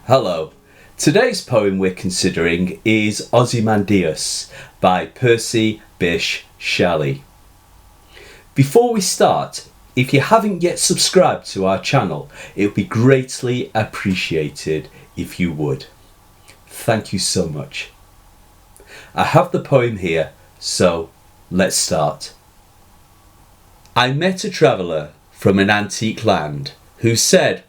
Hello. Today's poem we're considering is Ozymandias by Percy Bysshe Shelley. Before we start, if you haven't yet subscribed to our channel, it would be greatly appreciated if you would. Thank you so much. I have the poem here, so let's start. I met a traveller from an antique land who said,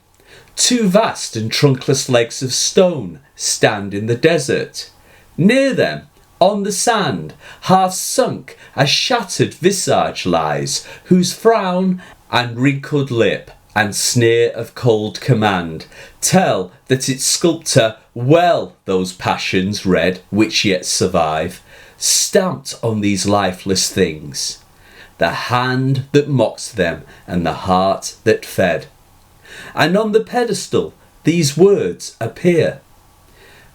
"Two vast and trunkless legs of stone stand in the desert. Near them, on the sand, half sunk, a shattered visage lies, whose frown and wrinkled lip and sneer of cold command tell that its sculptor well those passions read which yet survive, stamped on these lifeless things, the hand that mocked them and the heart that fed. And on the pedestal these words appear: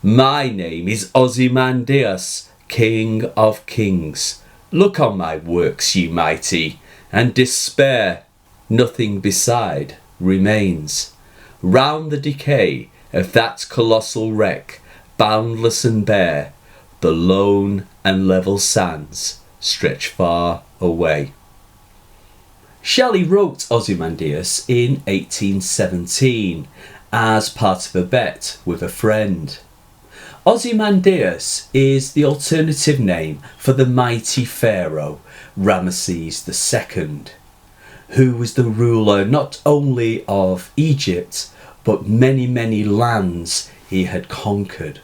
My name is Ozymandias, King of Kings. Look on my works, ye mighty, and despair. Nothing beside remains. Round the decay of that colossal wreck, boundless and bare, the lone and level sands stretch far away." Shelley wrote Ozymandias in 1817 as part of a bet with a friend. Ozymandias is the alternative name for the mighty pharaoh Ramesses II, who was the ruler not only of Egypt but many lands he had conquered.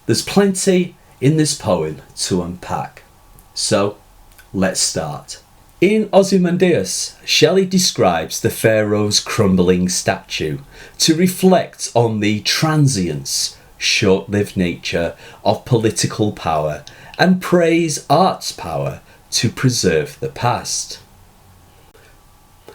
There's plenty in this poem to unpack, so let's start. In Ozymandias, Shelley describes the pharaoh's crumbling statue to reflect on the transience, short-lived nature of political power and praise art's power to preserve the past.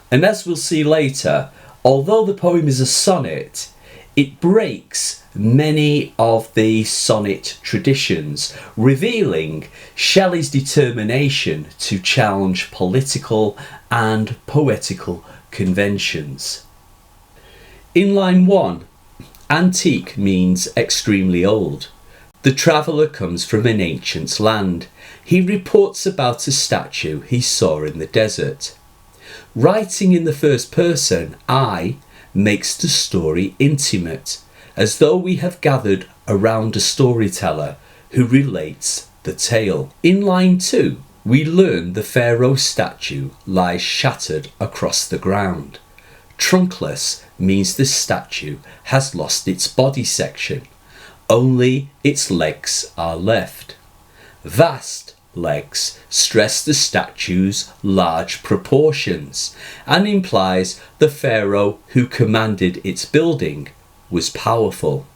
And as we'll see later, although the poem is a sonnet, it breaks many of the sonnet traditions, revealing Shelley's determination to challenge political and poetical conventions. In line 1, antique means extremely old. The traveller comes from an ancient land. He reports about a statue he saw in the desert. Writing in the first person, I, makes the story intimate, as though we have gathered around a storyteller who relates the tale. In line 2, we learn the pharaoh statue lies shattered across the ground. Trunkless means the statue has lost its body section. Only its legs are left. Vast legs stress the statue's large proportions and implies the pharaoh who commanded its building was powerful.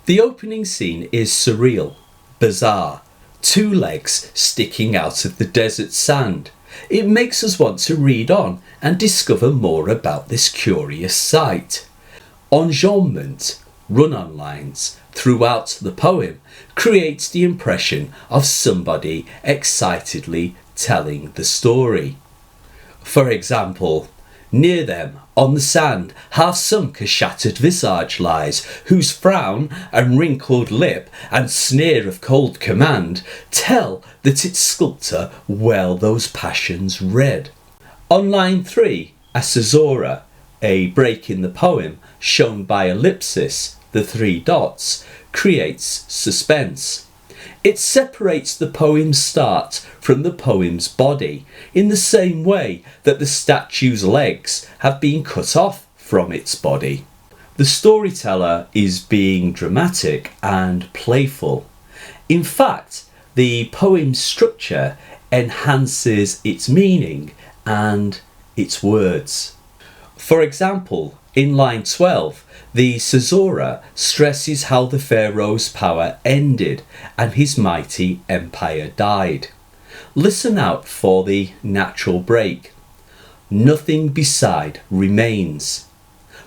The opening scene is surreal, bizarre, two legs sticking out of the desert sand. It makes us want to read on and discover more about this curious sight. Enjambment, run-on lines throughout the poem, creates the impression of somebody excitedly telling the story. For example, near them, on the sand, half sunk a shattered visage lies, whose frown and wrinkled lip and sneer of cold command tell that its sculptor well those passions read. On line 3, a caesura, a break in the poem shown by ellipsis, the 3 dots, creates suspense. It separates the poem's start from the poem's body, in the same way that the statue's legs have been cut off from its body. The storyteller is being dramatic and playful. In fact, the poem's structure enhances its meaning and its words. For example, in line 12, the caesura stresses how the pharaoh's power ended and his mighty empire died. Listen out for the natural break. Nothing beside remains.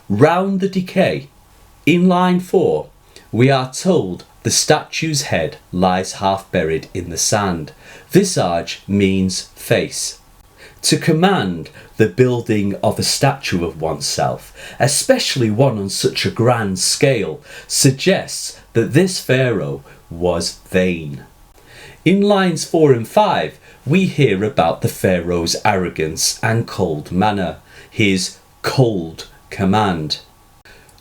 Round the decay. In line 4, we are told the statue's head lies half buried in the sand. Visage means face. To command the building of a statue of oneself, especially one on such a grand scale, suggests that this pharaoh was vain. In lines 4 and 5, we hear about the pharaoh's arrogance and cold manner, his cold command.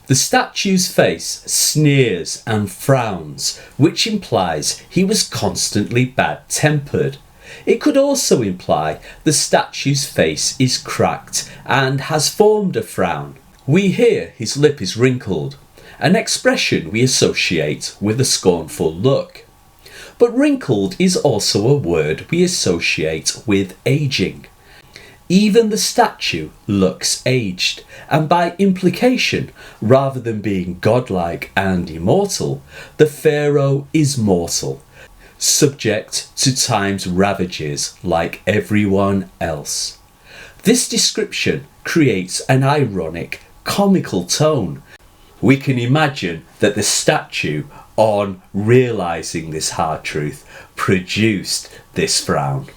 The statue's face sneers and frowns, which implies he was constantly bad-tempered. It could also imply the statue's face is cracked and has formed a frown. We hear his lip is wrinkled, an expression we associate with a scornful look. But wrinkled is also a word we associate with aging. Even the statue looks aged, and by implication, rather than being godlike and immortal, the pharaoh is mortal, subject to time's ravages like everyone else. This description creates an ironic, comical tone. We can imagine that the statue, on realising this hard truth, produced this frown.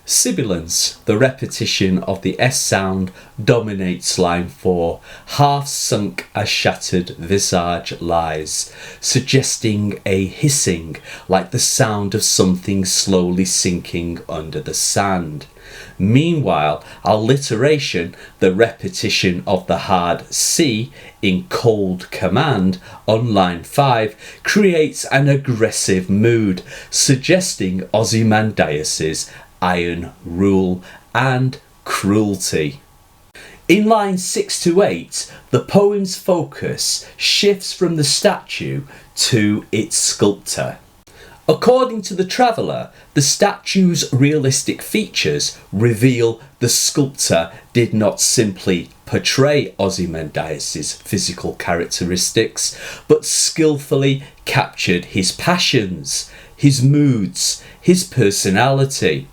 Sibilance, the repetition of the S sound, dominates line 4. Half sunk a shattered visage lies, suggesting a hissing, like the sound of something slowly sinking under the sand. Meanwhile, alliteration, the repetition of the hard C in cold command on line 5, creates an aggressive mood, suggesting Ozymandias' iron rule and cruelty. In lines 6 to 8, the poem's focus shifts from the statue to its sculptor. According to the traveller, the statue's realistic features reveal the sculptor did not simply portray Ozymandias' physical characteristics, but skillfully captured his passions, his moods, his personality.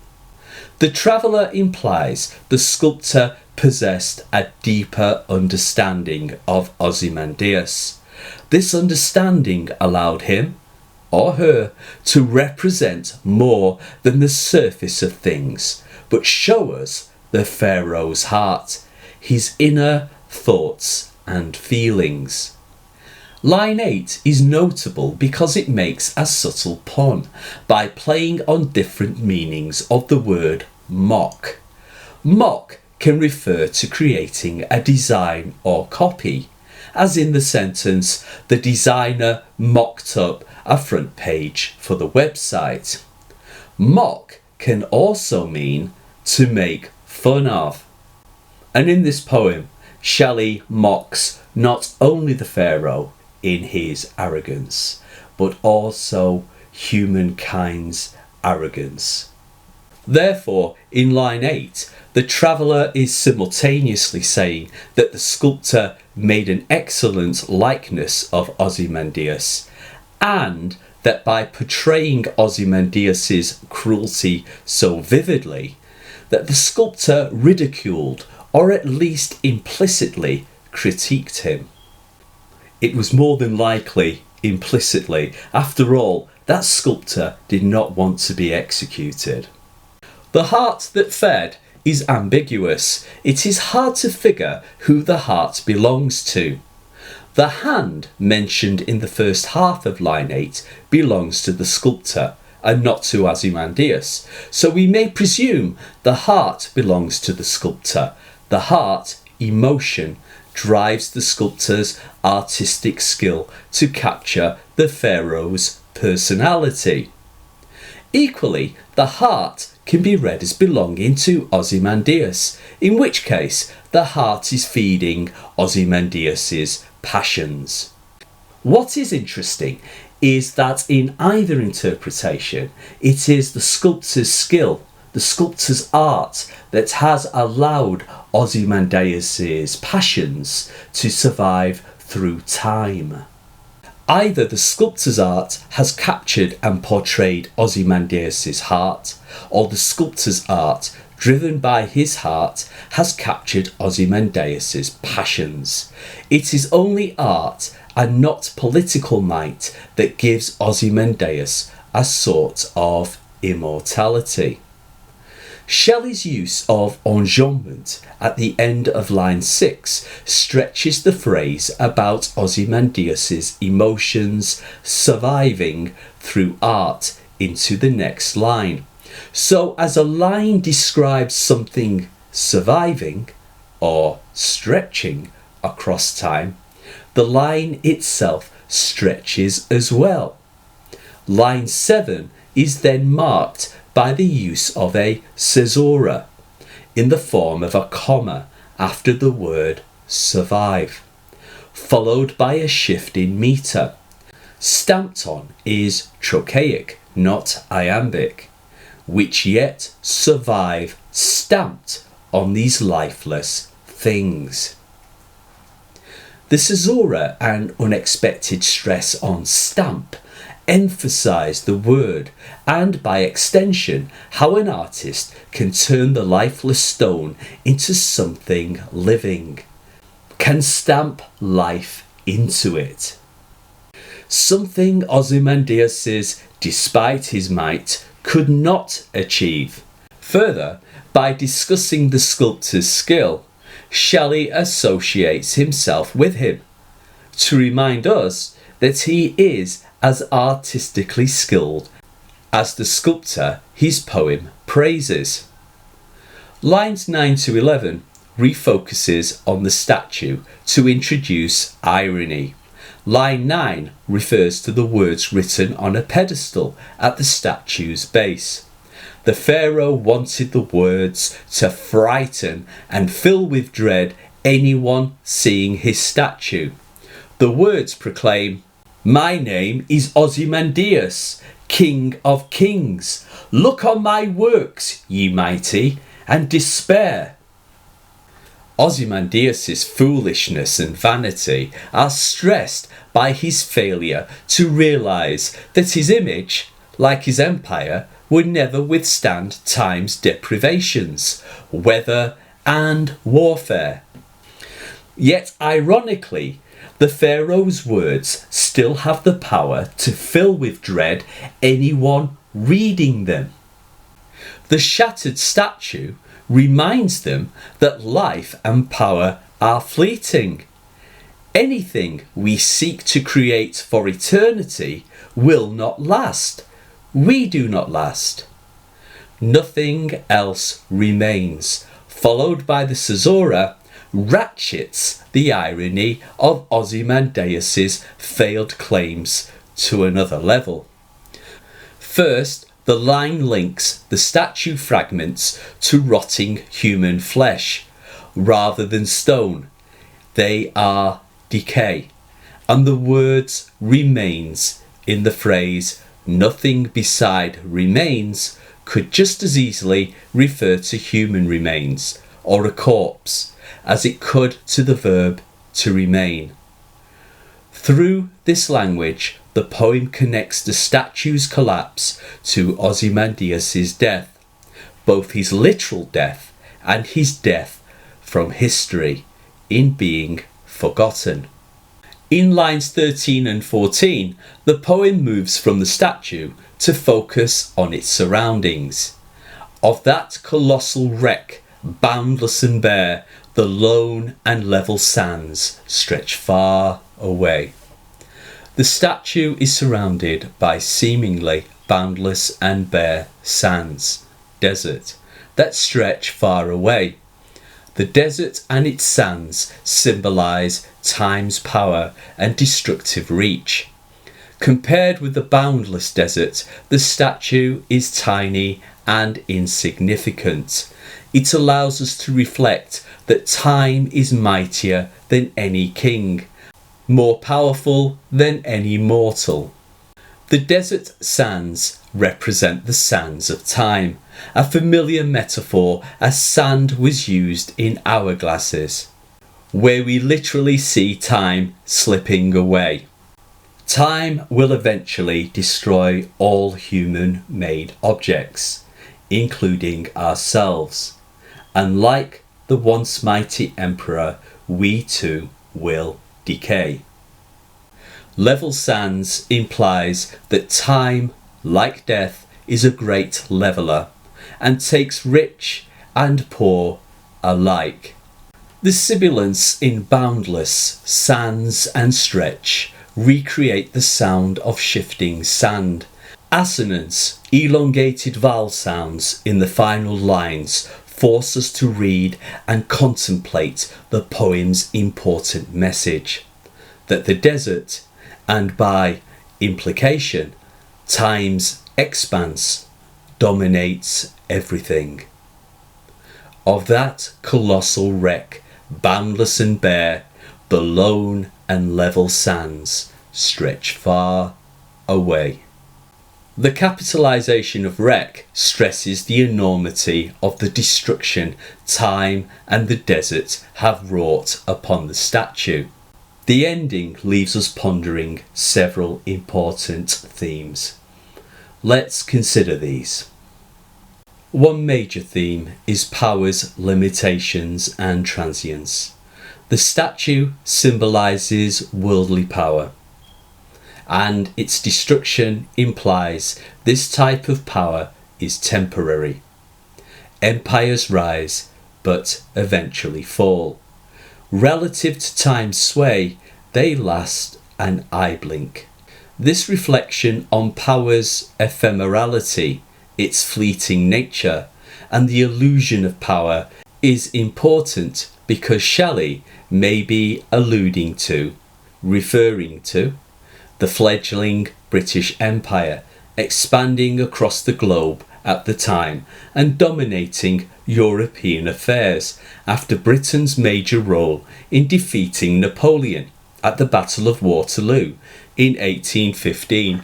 The traveller implies the sculptor possessed a deeper understanding of Ozymandias. This understanding allowed him, or her, to represent more than the surface of things, but show us the pharaoh's heart, his inner thoughts and feelings. Line 8 is notable because it makes a subtle pun by playing on different meanings of the word mock. Mock can refer to creating a design or copy, as in the sentence, the designer mocked up a front page for the website. Mock can also mean to make fun of. And in this poem, Shelley mocks not only the pharaoh in his arrogance, but also humankind's arrogance. Therefore, in line 8, the traveller is simultaneously saying that the sculptor made an excellent likeness of Ozymandias, and that by portraying Ozymandias' cruelty so vividly, that the sculptor ridiculed, or at least implicitly critiqued him. It was more than likely implicitly. After all, that sculptor did not want to be executed. The heart that fed is ambiguous. It is hard to figure who the heart belongs to. The hand mentioned in the first half of line 8 belongs to the sculptor and not to Ozymandias, so we may presume the heart belongs to the sculptor. The heart, emotion, drives the sculptor's artistic skill to capture the pharaoh's personality. Equally, the heart can be read as belonging to Ozymandias, in which case the heart is feeding Ozymandias' passions. What is interesting is that in either interpretation, it is the sculptor's skill, the sculptor's art, that has allowed Ozymandias' passions to survive through time. Either the sculptor's art has captured and portrayed Ozymandias' heart, or the sculptor's art, driven by his heart, has captured Ozymandias' passions. It is only art and not political might that gives Ozymandias a sort of immortality. Shelley's use of enjambment at the end of line 6 stretches the phrase about Ozymandias' emotions surviving through art into the next line. So as a line describes something surviving or stretching across time, the line itself stretches as well. Line 7 is then marked by the use of a caesura in the form of a comma after the word survive, followed by a shift in meter. Stamped on is trochaic, not iambic, which yet survive stamped on these lifeless things. The caesura and unexpected stress on stamp emphasize the word and, by extension, how an artist can turn the lifeless stone into something living, can stamp life into it. Something Ozymandias, despite his might, could not achieve. Further, by discussing the sculptor's skill, Shelley associates himself with him, to remind us that he is as artistically skilled as the sculptor his poem praises. Lines 9 to 11 refocuses on the statue to introduce irony. Line 9 refers to the words written on a pedestal at the statue's base. The pharaoh wanted the words to frighten and fill with dread anyone seeing his statue. The words proclaim, "My name is Ozymandias, King of Kings. Look on my works, ye mighty, and despair." Ozymandias' foolishness and vanity are stressed by his failure to realise that his image, like his empire, would never withstand time's deprivations, weather and warfare. Yet ironically, the pharaoh's words still have the power to fill with dread anyone reading them. The shattered statue reminds them that life and power are fleeting. Anything we seek to create for eternity will not last. We do not last. Nothing else remains, followed by the caesura, ratchets the irony of Ozymandias' failed claims to another level. First, the line links the statue fragments to rotting human flesh rather than stone. They are decay, and the words remains in the phrase "nothing beside remains" could just as easily refer to human remains or a corpse as it could to the verb to remain. Through this language, the poem connects the statue's collapse to Ozymandias' death, both his literal death and his death from history in being forgotten. In lines 13 and 14, the poem moves from the statue to focus on its surroundings. Of that colossal wreck, boundless and bare, the lone and level sands stretch far away. The statue is surrounded by seemingly boundless and bare sands, desert, that stretch far away. The desert and its sands symbolise time's power and destructive reach. Compared with the boundless desert, the statue is tiny and insignificant. It allows us to reflect that time is mightier than any king, more powerful than any mortal. The desert sands represent the sands of time, a familiar metaphor as sand was used in hourglasses, where we literally see time slipping away. Time will eventually destroy all human-made objects, including ourselves, and like the once mighty emperor, we too will decay. Level sands implies that time, like death, is a great leveller, and takes rich and poor alike. The sibilants in boundless sands and stretch recreate the sound of shifting sand. Assonance, elongated vowel sounds in the final lines force us to read and contemplate the poem's important message, that the desert, and by implication, time's expanse, dominates everything. Of that colossal wreck, boundless and bare, the lone and level sands stretch far away. The capitalisation of wreck stresses the enormity of the destruction time and the desert have wrought upon the statue. The ending leaves us pondering several important themes. Let's consider these. One major theme is power's limitations and transience. The statue symbolises worldly power, and its destruction implies this type of power is temporary. Empires rise, but eventually fall. Relative to time's sway, they last an eye blink. This reflection on power's ephemerality, its fleeting nature, and the illusion of power is important because Shelley may be alluding to, referring to, the fledgling British Empire expanding across the globe at the time and dominating European affairs after Britain's major role in defeating Napoleon at the Battle of Waterloo in 1815.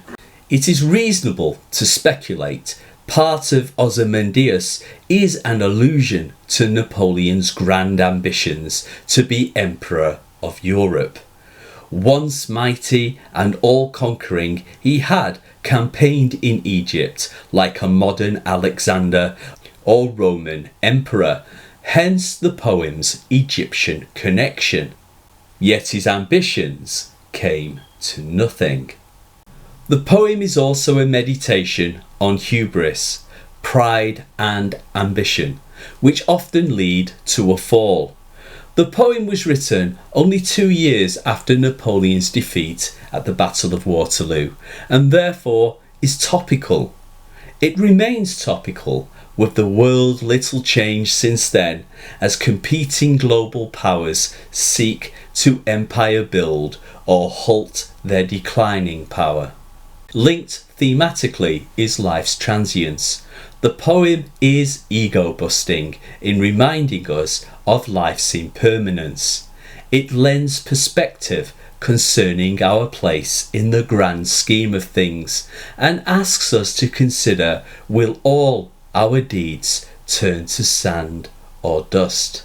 It is reasonable to speculate part of Ozymandias is an allusion to Napoleon's grand ambitions to be Emperor of Europe. Once mighty and all-conquering, he had campaigned in Egypt like a modern Alexander or Roman emperor, hence the poem's Egyptian connection. Yet his ambitions came to nothing. The poem is also a meditation on hubris, pride and ambition, which often lead to a fall. The poem was written only 2 years after Napoleon's defeat at the Battle of Waterloo, and therefore is topical. It remains topical, with the world little changed since then, as competing global powers seek to empire build or halt their declining power. Linked thematically is life's transience. The poem is ego-busting in reminding us of life's impermanence. It lends perspective concerning our place in the grand scheme of things and asks us to consider, will all our deeds turn to sand or dust?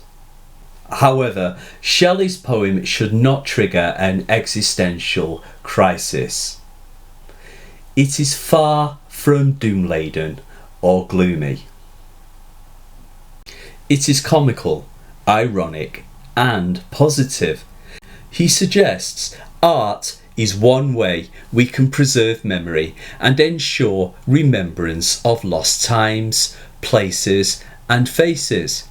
However, Shelley's poem should not trigger an existential crisis. It is far from doom-laden or gloomy. It is comical, ironic, and positive. He suggests art is one way we can preserve memory and ensure remembrance of lost times, places, and faces.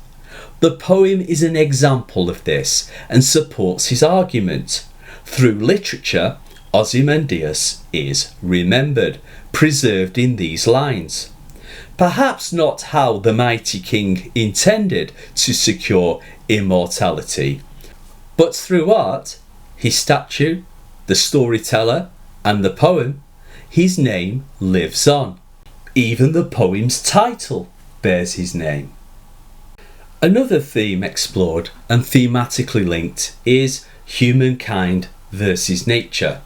The poem is an example of this and supports his argument. Through literature, Ozymandias is remembered, preserved in these lines. Perhaps not how the mighty king intended to secure immortality, but through art, his statue, the storyteller, and the poem, his name lives on. Even the poem's title bears his name. Another theme explored and thematically linked is humankind versus nature.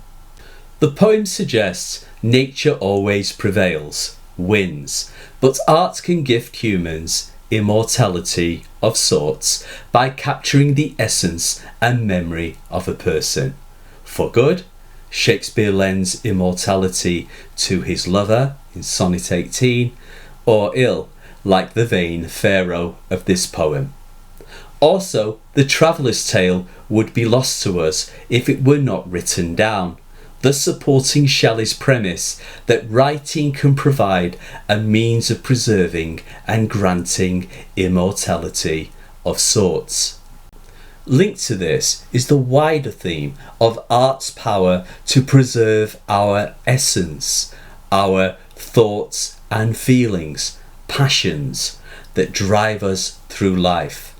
The poem suggests nature always prevails, wins, but art can gift humans immortality of sorts by capturing the essence and memory of a person. For good, Shakespeare lends immortality to his lover in Sonnet 18, or ill, like the vain Pharaoh of this poem. Also, the traveller's tale would be lost to us if it were not written down. thus supporting Shelley's premise that writing can provide a means of preserving and granting immortality of sorts. Linked to this is the wider theme of art's power to preserve our essence, our thoughts and feelings, passions that drive us through life.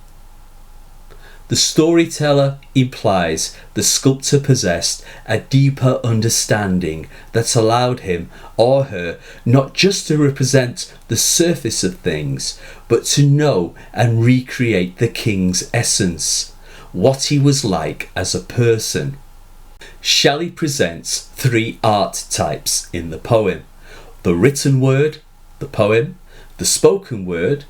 The storyteller implies the sculptor possessed a deeper understanding that allowed him or her not just to represent the surface of things, but to know and recreate the king's essence, what he was like as a person. Shelley presents three art types in the poem: the written word, the poem, the spoken word,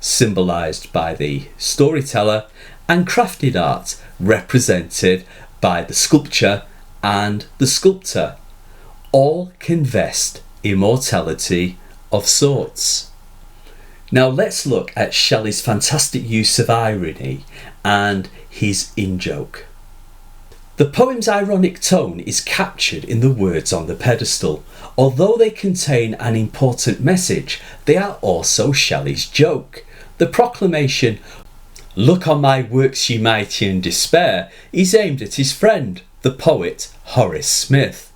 symbolised by the storyteller, and crafted art, represented by the sculpture and the sculptor. All can vest immortality of sorts. Now let's look at Shelley's fantastic use of irony and his in-joke. The poem's ironic tone is captured in the words on the pedestal. Although they contain an important message, they are also Shelley's joke. The proclamation, "Look on my works, ye mighty, and despair," is aimed at his friend, the poet Horace Smith.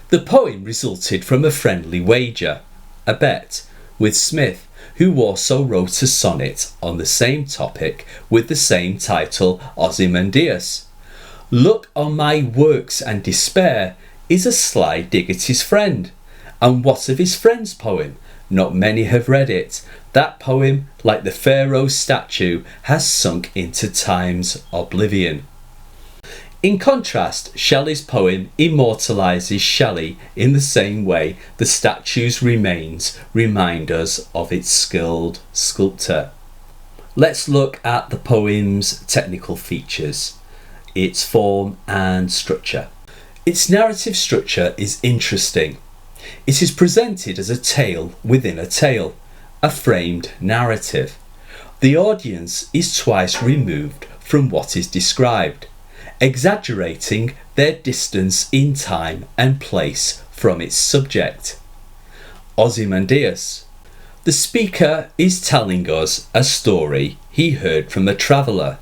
The poem resulted from a friendly wager, a bet, with Smith, who also wrote a sonnet on the same topic with the same title, Ozymandias. "Look on my works and despair" is a sly dig at his friend. And what of his friend's poem? Not many have read it. That poem, like the Pharaoh's statue, has sunk into time's oblivion. In contrast, Shelley's poem immortalises Shelley in the same way the statue's remains remind us of its skilled sculptor. Let's look at the poem's technical features, its form and structure. Its narrative structure is interesting. It is presented as a tale within a tale, a framed narrative. The audience is twice removed from what is described, exaggerating their distance in time and place from its subject. Ozymandias. The speaker is telling us a story he heard from a traveller.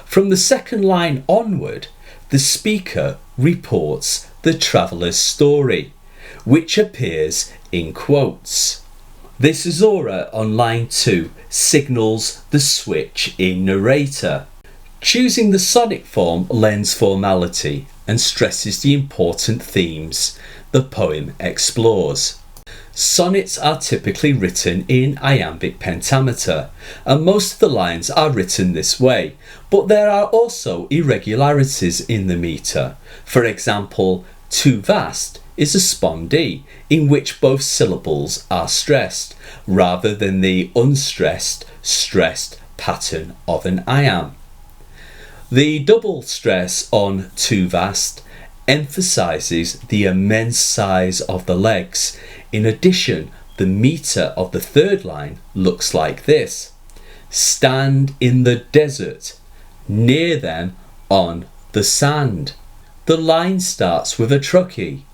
From the second line onward, the speaker reports the traveller's story, which appears in quotes. This Zora on line 2 signals the switch in narrator. Choosing the sonic form lends formality and stresses the important themes the poem explores. Sonnets are typically written in iambic pentameter, and most of the lines are written this way, but there are also irregularities in the meter. For example, "too vast" is a spondee in which both syllables are stressed, rather than the unstressed, stressed pattern of an iamb. The double stress on "too vast" emphasises the immense size of the legs. In addition, the meter of the third line looks like this: "Stand in the desert, near them on the sand." The line starts with a truckee,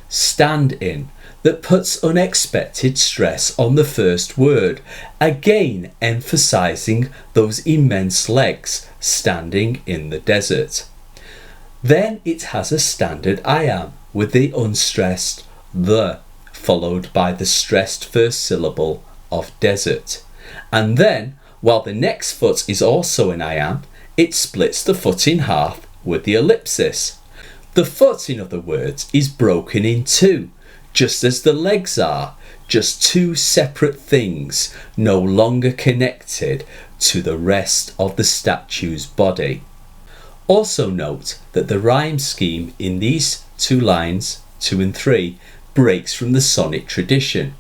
"stand in," that puts unexpected stress on the first word, again emphasising those immense legs standing in the desert. Then it has a standard iamb with the unstressed "the," followed by the stressed first syllable of desert. And then, while the next foot is also an iamb, it splits the foot in half with the ellipsis. The foot, in other words, is broken in two, just as the legs are, just two separate things, no longer connected to the rest of the statue's body. Also note that the rhyme scheme in these two lines, 2 and 3, breaks from the sonnet tradition.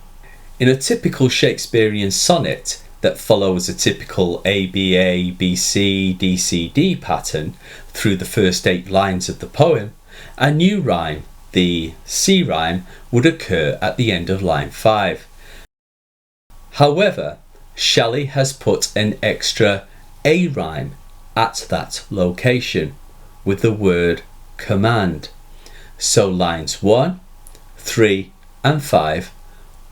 In a typical Shakespearean sonnet that follows a typical ABA, BC, DCD pattern through the first 8 lines of the poem, a new rhyme, the C rhyme, would occur at the end of line 5. However, Shelley has put an extra A rhyme at that location with the word command. So lines 1, 3 and 5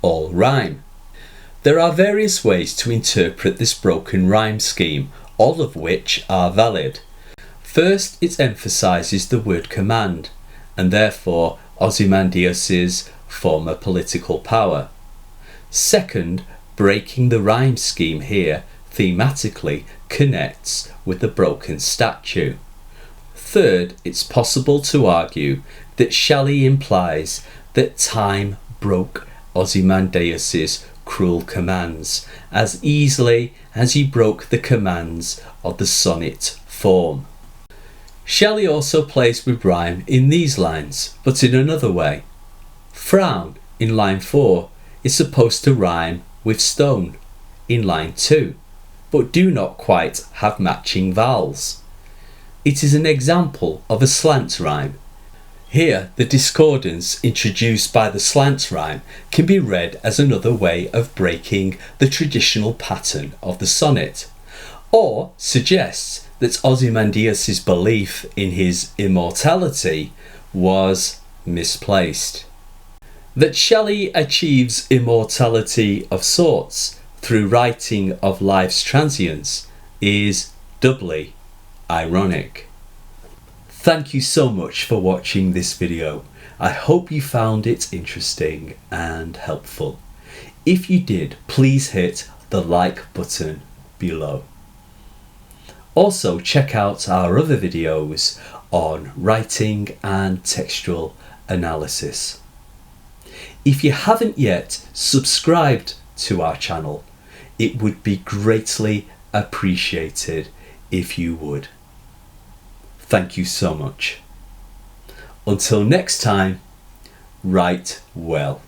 all rhyme. There are various ways to interpret this broken rhyme scheme, all of which are valid. First, it emphasises the word command, and therefore Ozymandias' former political power. Second, breaking the rhyme scheme here thematically connects with the broken statue. Third, it's possible to argue that Shelley implies that time broke Ozymandias' cruel commands as easily as he broke the commands of the sonnet form. Shelley also plays with rhyme in these lines, but in another way. Frown in line 4 is supposed to rhyme with stone in line 2, but do not quite have matching vowels. It is an example of a slant rhyme. Here, the discordance introduced by the slant rhyme can be read as another way of breaking the traditional pattern of the sonnet, or suggests that Ozymandias' belief in his immortality was misplaced. That Shelley achieves immortality of sorts through writing of life's transience is doubly ironic. Thank you so much for watching this video. I hope you found it interesting and helpful. If you did, please hit the like button below. Also, check out our other videos on writing and textual analysis. If you haven't yet subscribed to our channel, it would be greatly appreciated if you would. Thank you so much. Until next time, write well.